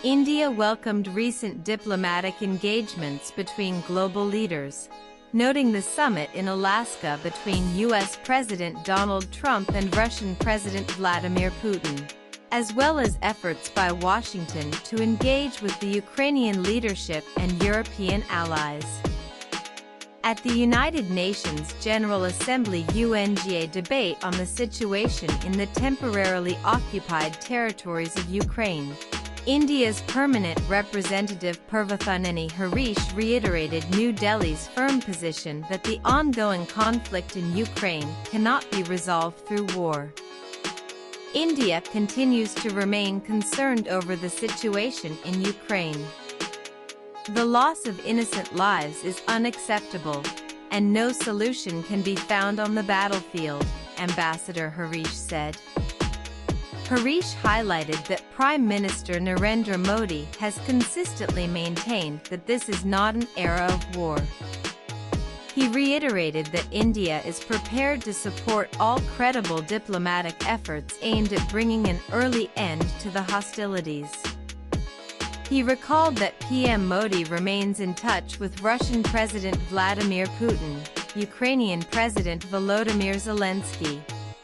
India welcomed recent diplomatic engagements between global leaders, noting the summit in Alaska between U.S. President Donald Trump and Russian President Vladimir Putin, as well as efforts by Washington to engage with the Ukrainian leadership and European allies. At the United Nations General Assembly UNGA debate on the situation in the temporarily occupied territories of Ukraine, India's permanent representative Purvathaneni Harish reiterated New Delhi's firm position that the ongoing conflict in Ukraine cannot be resolved through war. India continues to remain concerned over the situation in Ukraine. The loss of innocent lives is unacceptable, and no solution can be found on the battlefield, Ambassador Harish said. Harish highlighted that Prime Minister Narendra Modi has consistently maintained that this is not an era of war. He reiterated that India is prepared to support all credible diplomatic efforts aimed at bringing an early end to the hostilities. He recalled that PM Modi remains in touch with Russian President Vladimir Putin, Ukrainian President Volodymyr Zelensky,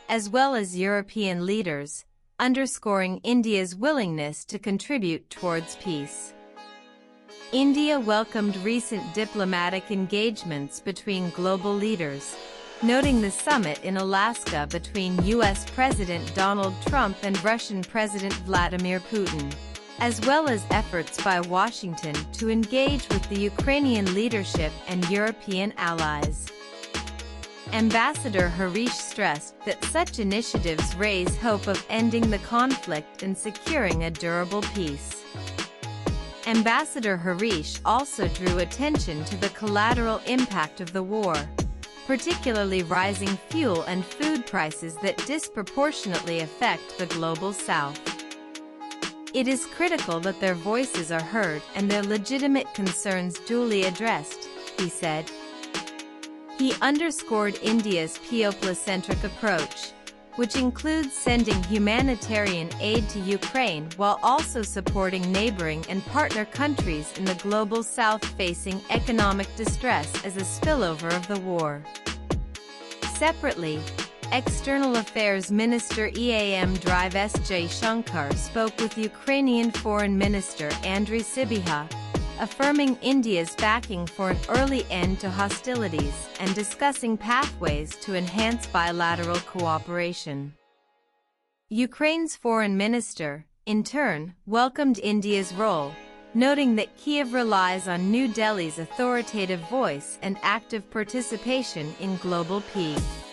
as well as European leaders, underscoring India's willingness to contribute towards peace. India welcomed recent diplomatic engagements between global leaders, noting the summit in Alaska between U.S. President Donald Trump and Russian President Vladimir Putin, as well as efforts by Washington to engage with the Ukrainian leadership and European allies. Ambassador Harish stressed that such initiatives raise hope of ending the conflict and securing a durable peace. Ambassador Harish also drew attention to the collateral impact of the war, particularly rising fuel and food prices that disproportionately affect the global South. It is critical that their voices are heard and their legitimate concerns duly addressed, he said. He underscored India's people-centric approach, which includes sending humanitarian aid to Ukraine while also supporting neighboring and partner countries in the global South facing economic distress as a spillover of the war. Separately, External Affairs Minister Eam Drive S.J. Shankar spoke with Ukrainian Foreign Minister Andriy Sybiha, affirming India's backing for an early end to hostilities and discussing pathways to enhance bilateral cooperation. Ukraine's foreign minister, in turn, welcomed India's role, noting that Kyiv relies on New Delhi's authoritative voice and active participation in global peace.